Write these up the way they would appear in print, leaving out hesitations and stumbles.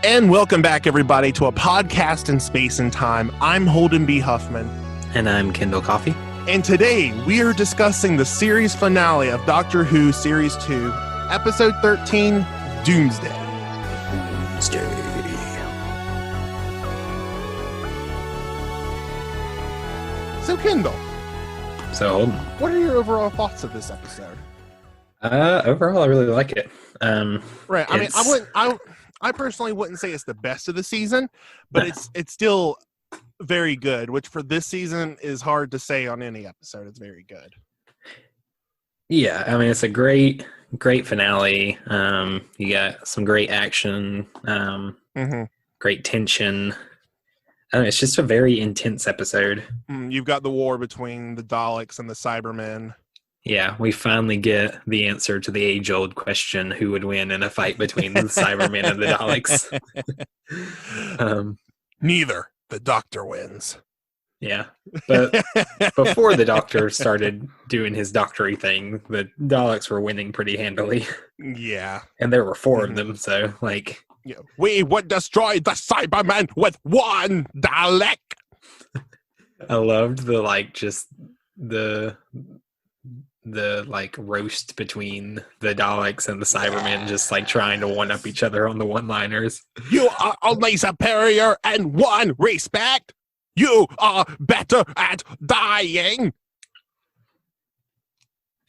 And welcome back, everybody, to a podcast in space and time. I'm Holden B. Huffman. And I'm Kendal Coffee. And today we are discussing the series finale of Doctor Who Series 2, Episode 13, Doomsday. So, Kendal. So, Holden. What are your overall thoughts of this episode? Overall, I really like it. Right. I mean, I personally wouldn't say it's the best of the season, but it's still very good, which for this season is hard to say on any episode. It's very good. Yeah, I mean, it's a great finale. You got some great action, great tension. It's just a very intense episode. You've got the war between the Daleks and the Cybermen. Yeah, we finally get the answer to the age-old question, who would win in a fight between the Cybermen and the Daleks. Neither. The Doctor wins. Yeah, but before the Doctor started doing his doctory thing, the Daleks were winning pretty handily. Yeah. And there were four of them, so, like... Yeah. We would destroy the Cybermen with one Dalek! I loved the, like, just the like roast between the Daleks and the Cybermen, just like trying to one up each other on the one-liners. You are only superior in one respect. You are better at dying.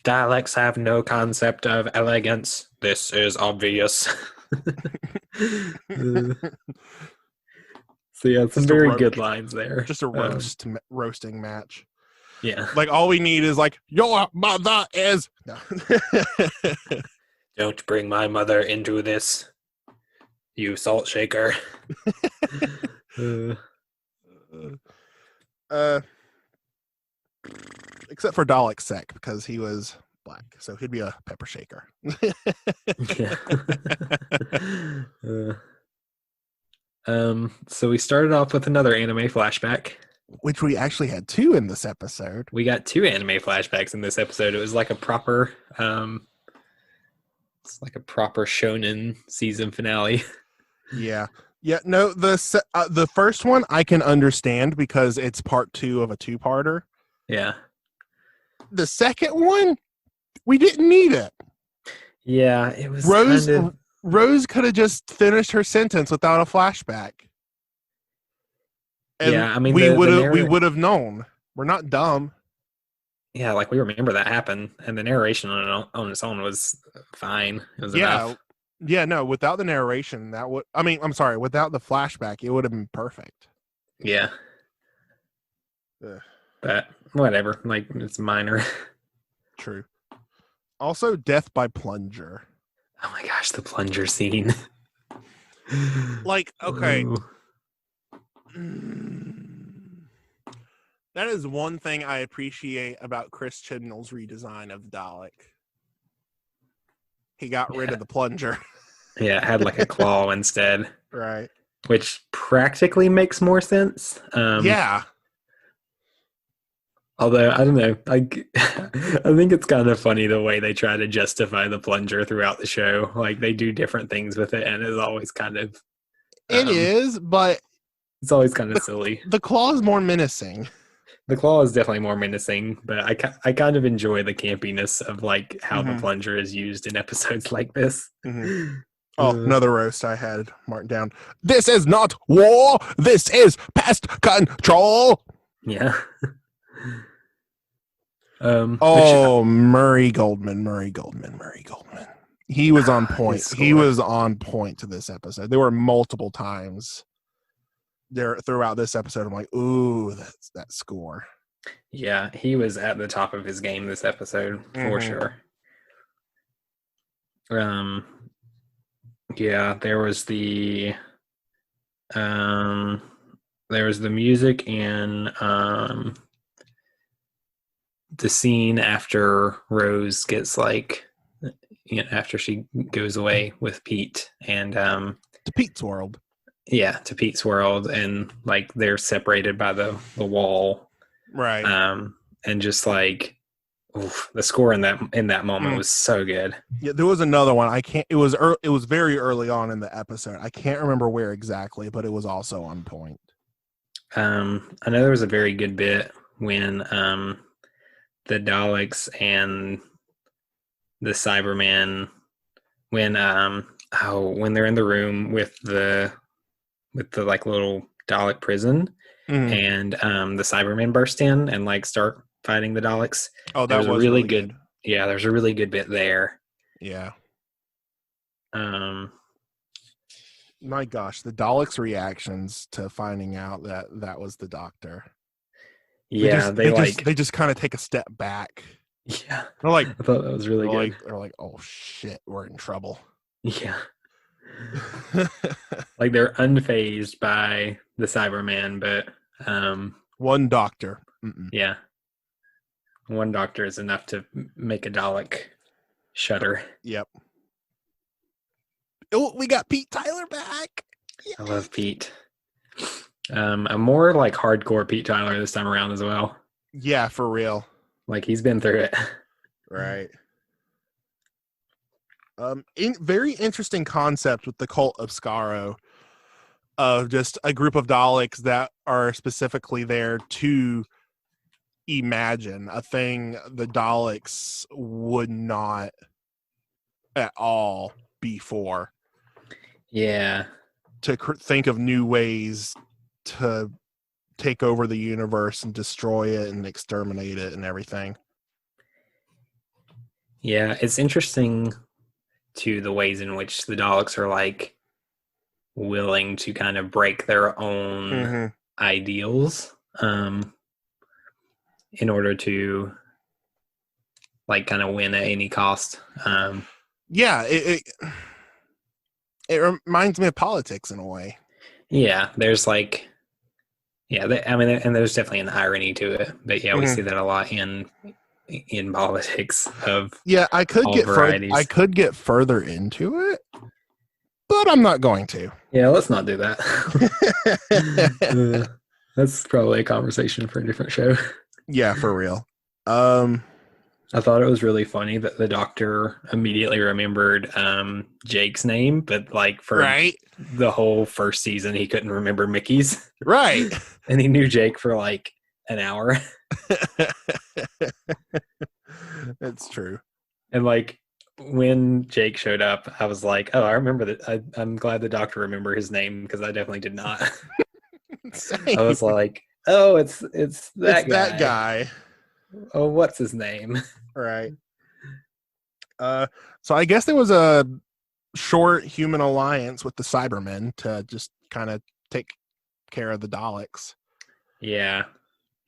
Daleks have no concept of elegance. This is obvious. So yeah, some very good lines there. Just a roasting match. Yeah. Like, all we need is, like, your mother is... No. Don't bring my mother into this, you salt shaker. Except for Dalek Sec, because he was black, so he'd be a pepper shaker. So we started off with another anime flashback. Which we actually had two in this episode. We got two anime flashbacks in this episode. It was like a proper, shonen season finale. Yeah. No, the first one I can understand because it's part 2 of a 2-parter. Yeah. The second one, we didn't need it. Yeah, it was Rose could have just finished her sentence without a flashback. And yeah, I mean, we would have known. We're not dumb. Yeah, like, we remember that happened, and the narration on its own was fine. It was enough. Yeah, no, without the narration, without the flashback, it would have been perfect. Yeah. Ugh. But whatever, like, it's minor. True. Also, death by plunger. Oh my gosh, the plunger scene. Like, okay. Ooh. That is one thing I appreciate about Chris Chibnall's redesign of Dalek. He got rid of the plunger. Yeah, it had like a claw instead. Right. Which practically makes more sense. Yeah. Although, I don't know. I think it's kind of funny the way they try to justify the plunger throughout the show. Like, they do different things with it, and it's always kind of... It is, but... It's always kind of silly. The claw is more menacing. The claw is definitely more menacing, but I kind of enjoy the campiness of, like, how the plunger is used in episodes like this. Mm-hmm. Oh, another roast I had marked down. This is not war. This is pest control. Yeah. Murray Goldman. He was on point. He was on point to this episode. There were multiple times there throughout this episode. I'm like, ooh, that's that score. Yeah, he was at the top of his game this episode for sure. Yeah, there was the music and the scene after Rose gets, like, after she goes away with Pete and to Pete's world. Yeah, to Pete's world, and, like, they're separated by the wall. Right. And just, like, Oof, the score in that moment was so good. Yeah, there was another one. I can't. It was very early on in the episode. I can't remember where exactly, but it was also on point. I know there was a very good bit when the Daleks and the Cyberman when they're in the room with the like little Dalek prison and the Cybermen burst in and like start fighting the Daleks. Oh, that was a really good. Yeah, there's a really good bit there. Yeah. My gosh, the Daleks' reactions to finding out that was the Doctor. Yeah, they just kind of take a step back. Yeah, they're like, I thought that was really good. They're like, oh shit, we're in trouble. Yeah, like they're unfazed by the Cyberman, but one Doctor. Yeah, one Doctor is enough to make a Dalek shudder. Yep. Oh, we got Pete Tyler back. Yeah. I love Pete. A more like hardcore Pete Tyler this time around as well. Yeah, for real. Like he's been through it. Right. Very interesting concept with the cult of Skaro, of just a group of Daleks that are specifically there to imagine a thing the Daleks would not at all be for. Yeah. To think of new ways to take over the universe and destroy it and exterminate it and everything. Yeah, it's interesting to the ways in which the Daleks are like willing to kind of break their own ideals in order to like kind of win at any cost. Yeah, it reminds me of politics in a way. Yeah, there's like, and there's definitely an irony to it, but yeah, we see that a lot in politics of I could get further into it, but I'm not going to. Yeah, let's not do that. That's probably a conversation for a different show. Yeah, for real. I thought it was really funny that the Doctor immediately remembered Jake's name, but like for the whole first season, he couldn't remember Mickey's. Right. And he knew Jake for like an hour. That's true. And like when Jake showed up, I was like, oh, I remember that. I'm glad the Doctor remembered his name because I definitely did not. I was like, oh, it's that guy. Oh, what's his name? Right. So I guess there was a short human alliance with the Cybermen to just kind of take care of the Daleks. Yeah.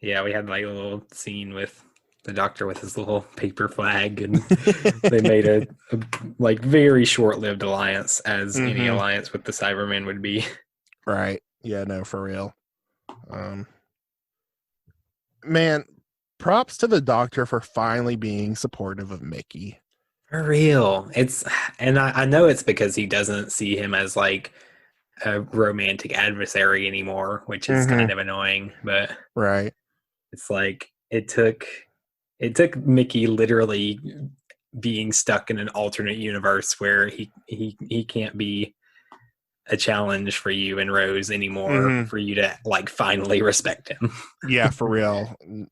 Yeah, we had like a little scene with the Doctor with his little paper flag, and they made a like very short-lived alliance, as any alliance with the Cybermen would be. Right. Yeah, no, for real. Man, props to the Doctor for finally being supportive of Mickey. For real. I know it's because he doesn't see him as like a romantic adversary anymore, which is kind of annoying, but right. It's like it took Mickey literally being stuck in an alternate universe where he can't be a challenge for you and Rose anymore for you to like finally respect him. Yeah, for real. And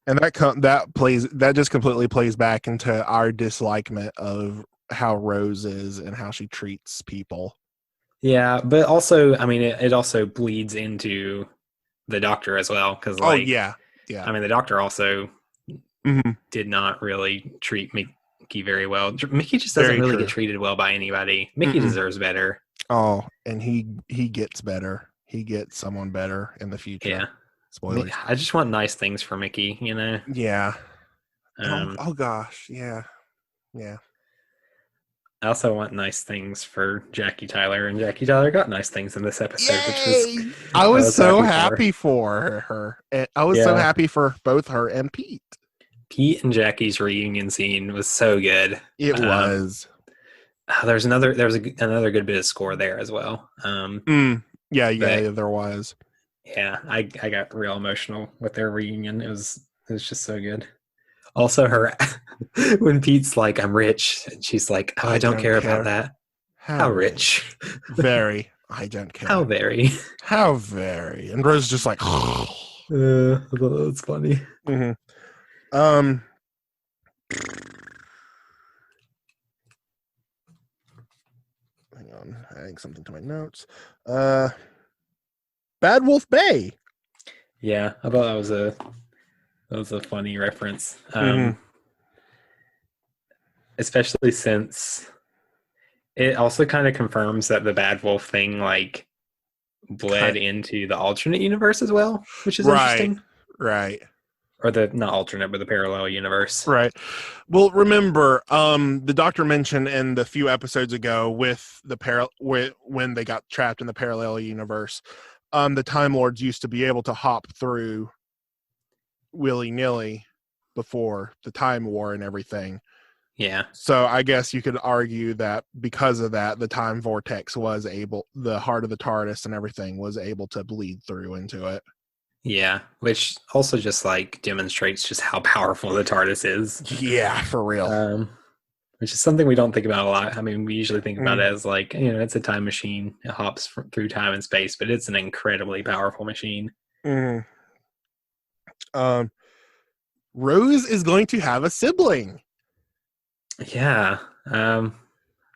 that just completely plays back into our dislikement of how Rose is and how she treats people. Yeah, but also, I mean, it also bleeds into the Doctor as well, because like, yeah. I mean, the Doctor also did not really treat Mickey very well. Mickey just doesn't really get treated well by anybody. Mickey deserves better. Oh, and he gets better. He gets someone better in the future. Yeah. Spoilers. I just want nice things for Mickey, you know? Yeah. Oh gosh, yeah. Yeah. I also want nice things for Jackie Tyler, and Jackie Tyler got nice things in this episode. Yay! Which I was so happy for her. I was so happy for both her and Pete. Pete and Jackie's reunion scene was so good. It was. There was another good bit of score there as well. Yeah, there was. Yeah, I got real emotional with their reunion. It was just so good. Also, her when Pete's like, "I'm rich," and she's like, "Oh, I don't care about that." How rich? Very. I don't care. How very? How very. And Rose is just like, I thought that's funny. mm-hmm. Hang on, adding something to my notes. Bad Wolf Bay. Yeah, I thought that was a funny reference. Especially since it also kind of confirms that the Bad Wolf thing like bled into the alternate universe as well, which is interesting. Right. Or the not alternate, but the parallel universe. Right. Well, remember, the Doctor mentioned in the few episodes ago with the when they got trapped in the parallel universe, the Time Lords used to be able to hop through willy-nilly before the Time War and everything. Yeah. So I guess you could argue that because of that, the time vortex the heart of the TARDIS and everything was able to bleed through into it. Yeah, which also just like demonstrates just how powerful the TARDIS is. Yeah, for real. Which is something we don't think about a lot. I mean, we usually think about it as like, it's a time machine. It hops through time and space, but it's an incredibly powerful machine. Rose is going to have a sibling. Yeah. A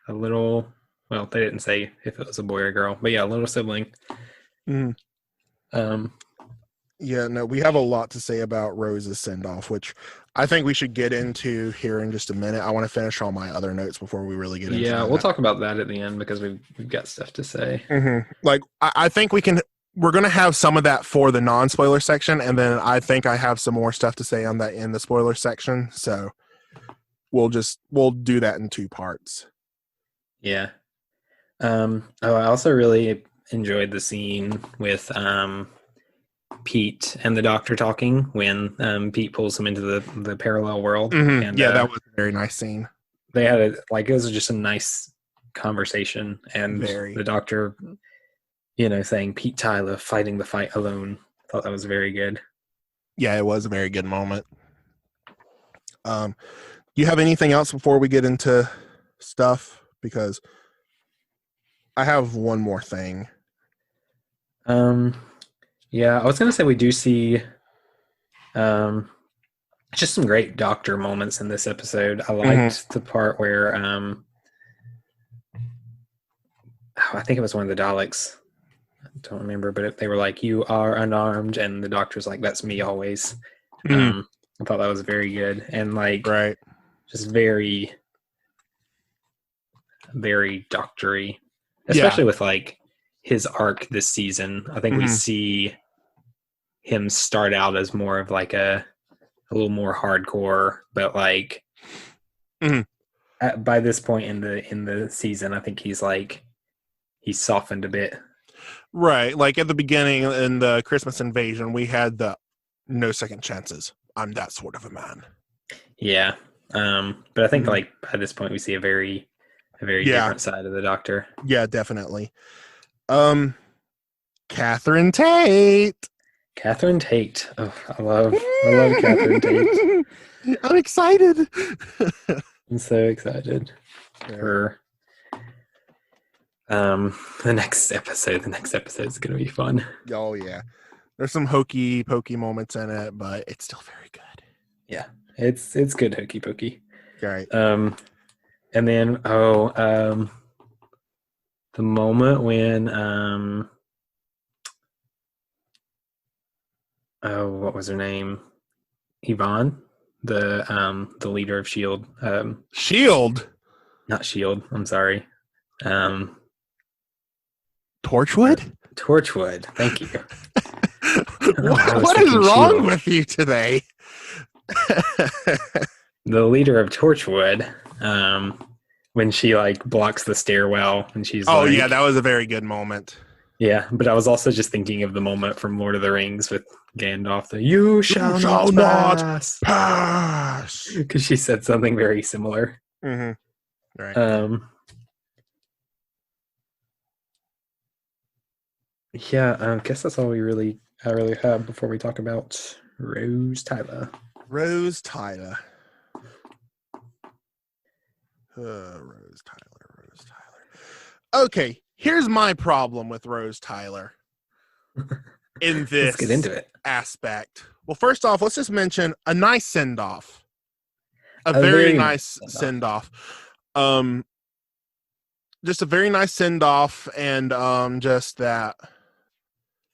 little, well, they didn't say if it was a boy or girl, but yeah, a little sibling. Yeah, no, we have a lot to say about Rose's send-off, which I think we should get into here in just a minute. I want to finish all my other notes before we really get into that. Yeah, we'll talk about that at the end because we've got stuff to say. Like, I think we're going to have some of that for the non-spoiler section, and then I think I have some more stuff to say on that in the spoiler section, so we'll do that in two parts. Yeah. I also really enjoyed the scene with Pete and the Doctor talking when Pete pulls him into the parallel world. And that was a very nice scene. They had it was just a nice conversation, and the Doctor, saying Pete Tyler fighting the fight alone. I thought that was very good. Yeah, it was a very good moment. Do you have anything else before we get into stuff? Because I have one more thing. Yeah, I was gonna say we do see just some great Doctor moments in this episode. I liked the part where I think it was one of the Daleks. I don't remember, but they were like, "You are unarmed," and the Doctor's like, "That's me always." I thought that was very good and just very, very doctory, especially with like his arc this season. I think we see him start out as more of like a little more hardcore, but like by this point in the season, I think he's softened a bit. Right, like at the beginning in the Christmas Invasion, we had the no second chances. I'm that sort of a man. Yeah, but I think like by this point we see a very different side of the Doctor. Yeah, definitely. Catherine Tate. Catherine Tate. Oh, I love Catherine Tate. I'm excited. I'm so excited for the next episode. The next episode is going to be fun. Oh yeah, there's some hokey pokey moments in it, but it's still very good. Yeah, it's good hokey pokey. Right. And then the moment when what was her name? Yvonne, the leader of Shield. Shield. Not Shield. I'm sorry. Torchwood. Torchwood. Thank you. What is wrong Shield with you today? The leader of Torchwood. When she like blocks the stairwell and she's yeah, that was a very good moment. Yeah, but I was also just thinking of the moment from Lord of the Rings with Gandalf, you shall not pass. Because she said something very similar. Right. Yeah, I guess that's all I really have before we talk about Rose Tyler. Rose Tyler. Rose Tyler. Okay, here's my problem with Rose Tyler in this Let's get into it. aspect. Well, first off, let's just mention a nice send-off. A very nice send-off. Just a very nice send-off, and just that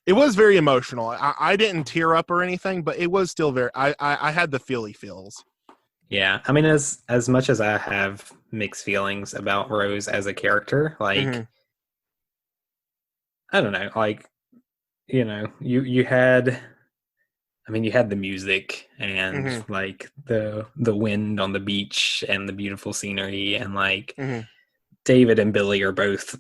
it was very emotional. I didn't tear up or anything, but it was still very. I had the feely feels. Yeah, I mean, as much as I have mixed feelings about Rose as a character, like I don't know, like you had. I mean, you had the music and like the wind on the beach and the beautiful scenery, and like David and Billy are both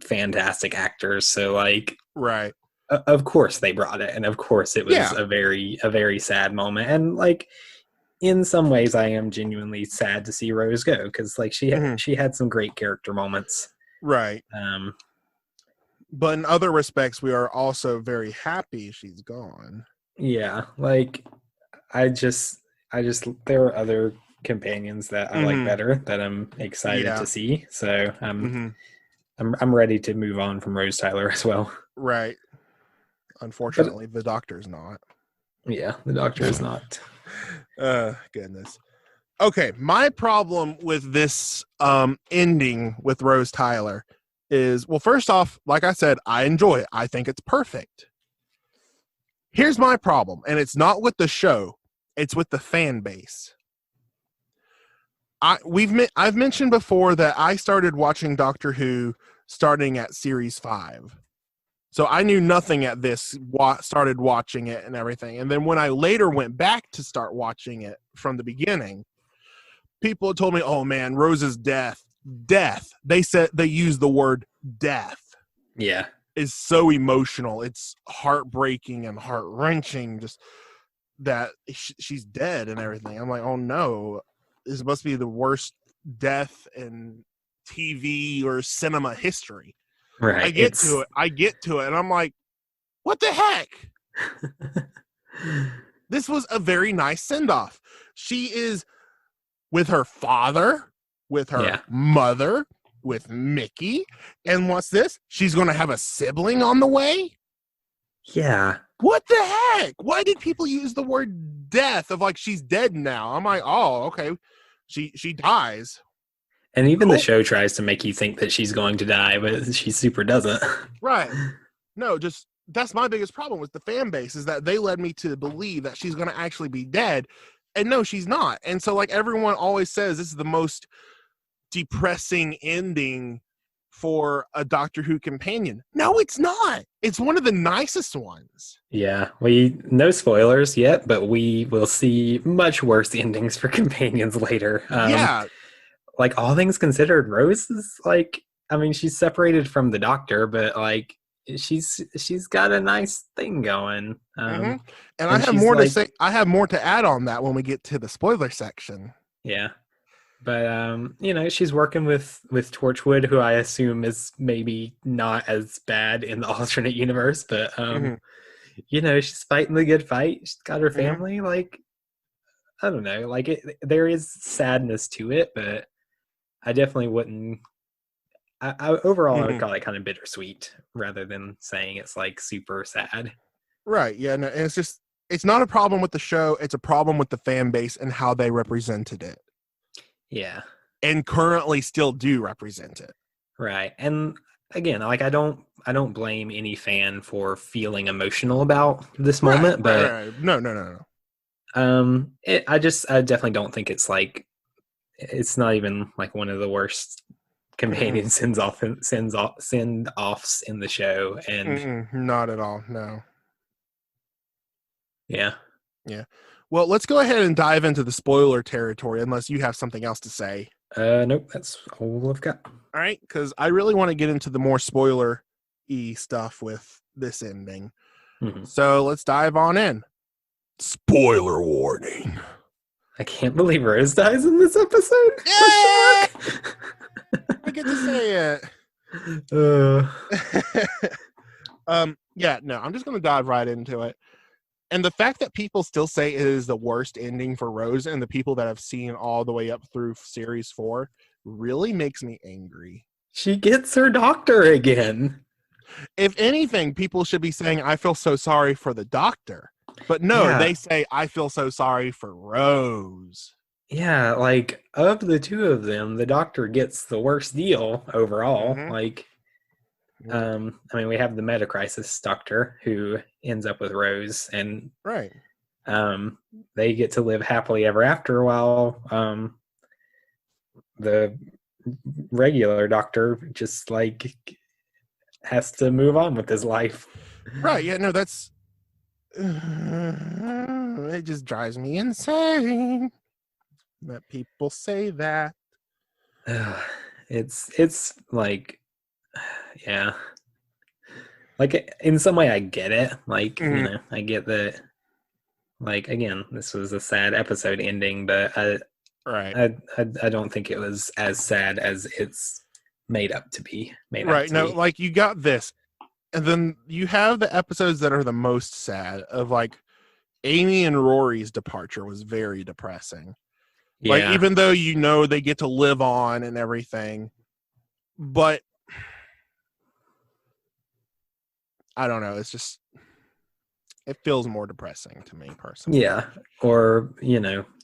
fantastic actors. So like, right. Of course they brought it, and of course it was a very sad moment. And like, in some ways, I am genuinely sad to see Rose go, because like she had some great character moments. Right. But in other respects, we are also very happy she's gone. Yeah, like I just there are other companions that I like better that I'm excited to see. So I'm ready to move on from Rose Tyler as well. Right. Unfortunately, the Doctor's not. Yeah, the Doctor is not. Goodness. Okay, my problem with this ending with Rose Tyler is, well, first off, like I said, I enjoy it. I think it's perfect. Here's my problem, and it's not with the show, it's with the fan base. I've mentioned before that I started watching Doctor Who starting at series 5. So I knew nothing at this, started watching it and everything. And then when I later went back to start watching it from the beginning, people told me, oh man, Rose's death. They said they used the word death. Yeah. Is so emotional. It's heartbreaking and heart-wrenching, just that she's dead and everything. I'm like, oh no, this must be the worst death in TV or cinema history. Right. I get to it, and I'm like, what the heck? This was a very nice send-off. She is with her father, with her mother, with Mickey, and what's this? She's going to have a sibling on the way? Yeah. What the heck? Why did people use the word death of like she's dead now? I'm like, oh, okay. She dies. And even the show tries to make you think that she's going to die, but she super doesn't. Right. No, just that's my biggest problem with the fan base, is that they led me to believe that she's going to actually be dead. And no, she's not. And so like everyone always says this is the most depressing ending for a Doctor Who companion. No, it's not. It's one of the nicest ones. Yeah, no spoilers yet, but we will see much worse endings for companions later. Like, all things considered, Rose is like, I mean, she's separated from the Doctor, but like she's got a nice thing going. And I have more to say. I have more to add on that when we get to the spoiler section. Yeah. But she's working with Torchwood, who I assume is maybe not as bad in the alternate universe, but she's fighting the good fight. She's got her family. Like, I don't know, like there is sadness to it, but I definitely wouldn't. Overall, I would call it kind of bittersweet rather than saying it's like super sad. Right. Yeah. No, and it's not a problem with the show. It's a problem with the fan base and how they represented it. Yeah. And currently still do represent it. Right. And again, like I don't blame any fan for feeling emotional about this moment, but right. No. I definitely don't think it's like, it's not even like one of the worst companion send-offs in the show. And not at all. No. Yeah. Well, let's go ahead and dive into the spoiler territory, unless you have something else to say. Nope, that's all I've got. All right, because I really want to get into the more spoiler-y stuff with this ending. So let's dive on in. Spoiler warning. I can't believe Rose dies in this episode. Yeah! I get to say it. Yeah, no, I'm just going to dive right into it. And the fact that people still say it is the worst ending for Rose, and the people that have seen all the way up through series 4, really makes me angry. She gets her doctor again. If anything, people should be saying, I feel so sorry for the doctor. But no, they say, I feel so sorry for Rose. Yeah, like, of the two of them, the doctor gets the worst deal overall. Mm-hmm. Like, I mean, we have the Metacrisis doctor who ends up with Rose, and right. They get to live happily ever after, while the regular doctor just like has to move on with his life. Right. Yeah. No, that's it. Just drives me insane that people say that. It's like, yeah. Like, in some way, I get it. Like, I get that. Like, again, this was a sad episode ending, but I don't think it was as sad as it's made up to be. Like, you got this, and then you have the episodes that are the most sad. Of like, Amy and Rory's departure was very depressing. Yeah. Like, even though they get to live on and everything, but I don't know. It's just, it feels more depressing to me personally. Yeah. Or,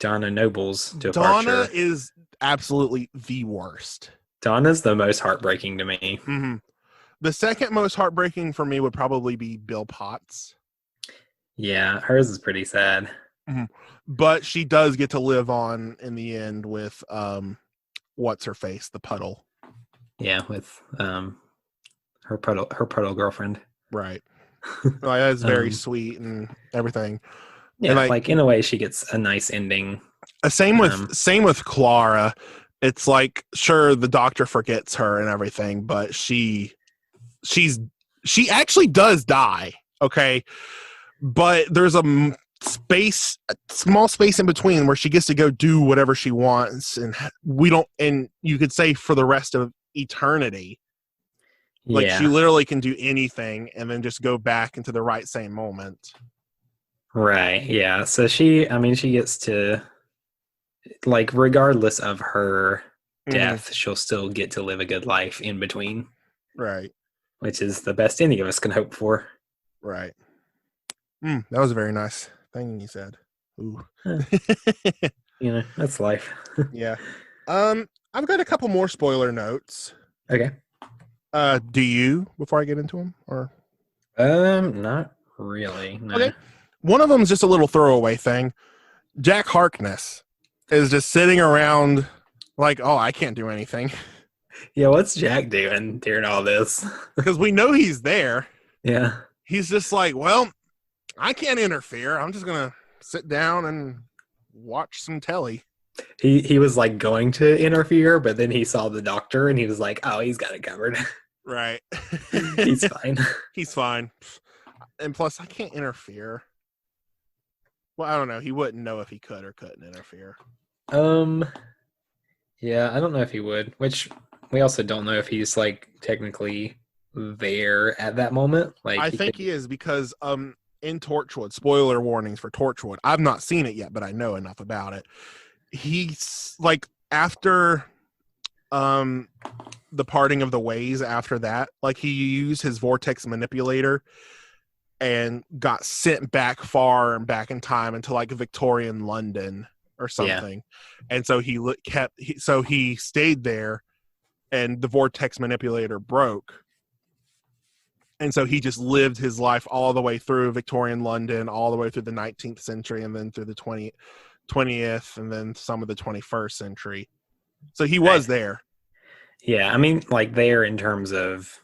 Donna Noble's departure. Donna is absolutely the worst. Donna's the most heartbreaking to me. Mm-hmm. The second most heartbreaking for me would probably be Bill Potts. Yeah, hers is pretty sad. Mm-hmm. But she does get to live on in the end with what's her face, the puddle. Yeah, with her puddle girlfriend. Right. Like, that's very sweet and everything. Yeah, and like in a way she gets a nice ending. Same with Clara. It's like, sure, the doctor forgets her and everything, but she actually does die, okay? But there's a small space in between where she gets to go do whatever she wants, and you could say for the rest of eternity. Like, she literally can do anything and then just go back into the right same moment. Right, yeah. So she gets to, like, regardless of her death, she'll still get to live a good life in between. Right. Which is the best any of us can hope for. Right. That was a very nice thing you said. Ooh. That's life. Yeah. I've got a couple more spoiler notes. Okay. Do you, before I get into them, or? Not really. No. Okay. One of them is just a little throwaway thing. Jack Harkness is just sitting around like, oh, I can't do anything. Yeah, what's Jack doing during all this? Because we know he's there. Yeah. He's just like, well, I can't interfere. I'm just going to sit down and watch some telly. He was like going to interfere, but then he saw the doctor and he was like, oh, he's got it covered. Right. He's fine. He's fine. And plus, I can't interfere. Well, I don't know. He wouldn't know if he could or couldn't interfere. Yeah, I don't know if he would, which we also don't know if he's like technically there at that moment. Like, I think he is, because in Torchwood, spoiler warnings for Torchwood. I've not seen it yet, but I know enough about it. He's like, after the parting of the ways, after that, like, he used his vortex manipulator and got sent back far and back in time into like Victorian London or something. Yeah. And so he stayed there, and the vortex manipulator broke. And so he just lived his life all the way through Victorian London, all the way through the 19th century, and then through the 20th, and then some of the 21st century. So he was there. Yeah, I mean, like, there in terms of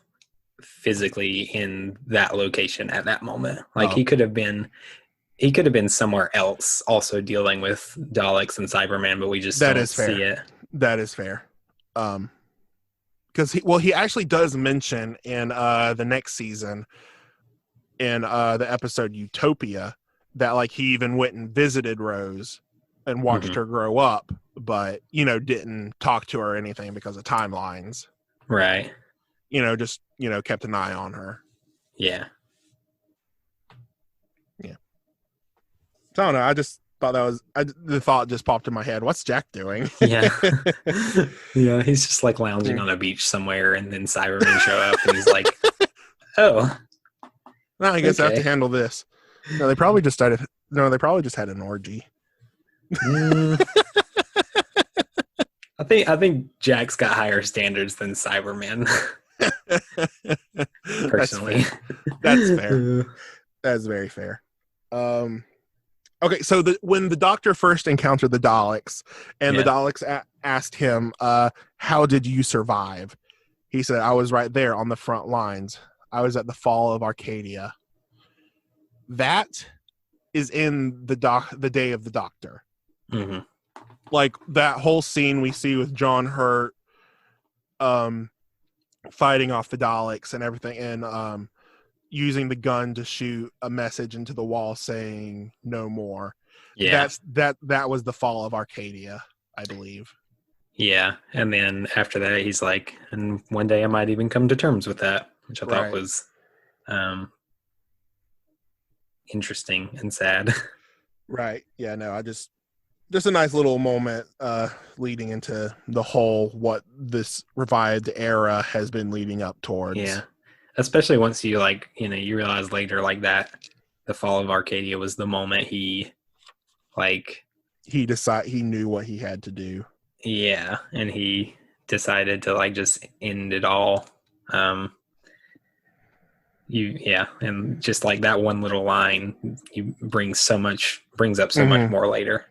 physically in that location at that moment. Like, he could have been somewhere else also dealing with Daleks and Cybermen, but we just don't see it. That is fair. Because he actually does mention in the next season, in the episode Utopia, that like he even went and visited Rose and watched her grow up, but didn't talk to her or anything because of timelines. Right. Just kept an eye on her. Yeah. Yeah. So I don't know. I just thought the thought just popped in my head. What's Jack doing? Yeah. Yeah, he's just like lounging on a beach somewhere, and then Cybermen show up, and he's like, oh. Well, I guess I have to handle this. No, they probably just had an orgy. I think Jack's got higher standards than Cyberman. Personally. That's fair. That's very fair. Okay, so when the Doctor first encountered the Daleks, and the Daleks asked him, how did you survive? He said, I was right there on the front lines. I was at the fall of Arcadia. That is in the Day of the Doctor. Mm-hmm. Like that whole scene we see with John Hurt fighting off the Daleks and everything, and using the gun to shoot a message into the wall saying no more. Yeah. That was the fall of Arcadia, I believe. Yeah. And then after that he's like, and one day I might even come to terms with that, which I thought was interesting and sad. Right. Yeah, no, just a nice little moment leading into the whole what this revived era has been leading up towards. Yeah. Especially once you you realize later that the fall of Arcadia was the moment he knew what he had to do. Yeah, and he decided to just end it all. And just that one little line brings up so much more later.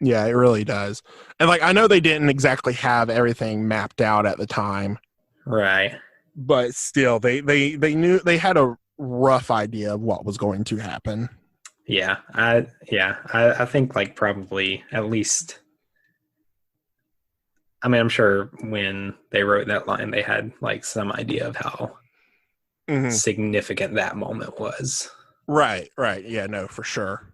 Yeah, it really does. And I know they didn't exactly have everything mapped out at the time. Right. But still, they knew, they had a rough idea of what was going to happen. Yeah, I think probably at least. I mean, I'm sure when they wrote that line, they had some idea of how significant that moment was. Right. Yeah, no, for sure.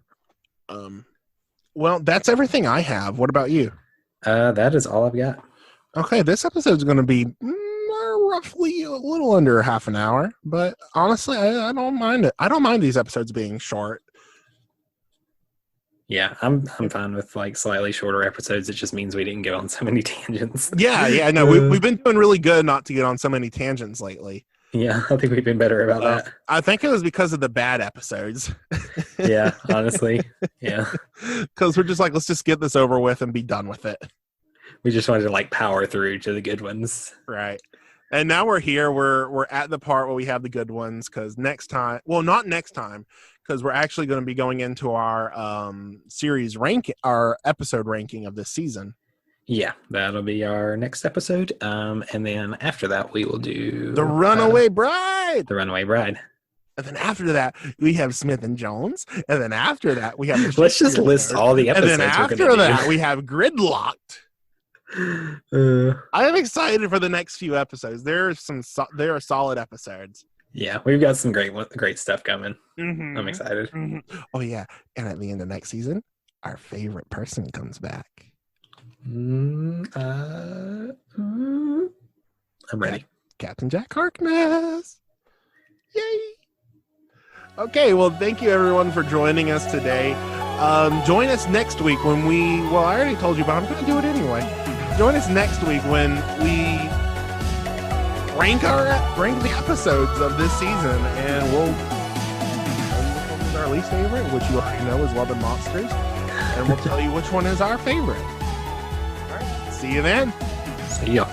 Well, that's everything I have. What about you? That is all I've got. Okay, this episode is going to be roughly a little under half an hour, but honestly, I don't mind it. I don't mind these episodes being short. Yeah, I'm fine with slightly shorter episodes. It just means we didn't get on so many tangents. Yeah, no, we've been doing really good not to get on so many tangents lately. Yeah, I think we've been better about that. I think it was because of the bad episodes. Yeah, honestly, yeah. Because we're just let's just get this over with and be done with it. We just wanted to power through to the good ones. Right. And now we're here. We're at the part where we have the good ones, because next time, well, not next time, because we're actually going to be going into our series rank, our episode ranking of this season. Yeah, that'll be our next episode. And then after that, we will do The Runaway Bride. The Runaway Bride. And then after that, we have Smith and Jones. And then after that, we have Let's just list all the episodes. And then after that, we have Gridlocked. I am excited for the next few episodes. There are solid episodes. Yeah, we've got some great stuff coming. Mm-hmm. I'm excited. Mm-hmm. Oh yeah, and at the end of next season, our favorite person comes back. I'm ready. Captain Jack Harkness. Yay! Okay, well, thank you everyone for joining us today. Join us next week when I already told you, but I'm going to do it anyway. Join us next week when we rank the episodes of this season, and we'll tell you which one is our least favorite, which you already know is Love and Monsters, and we'll tell you which one is our favorite. All right, see you then. See ya.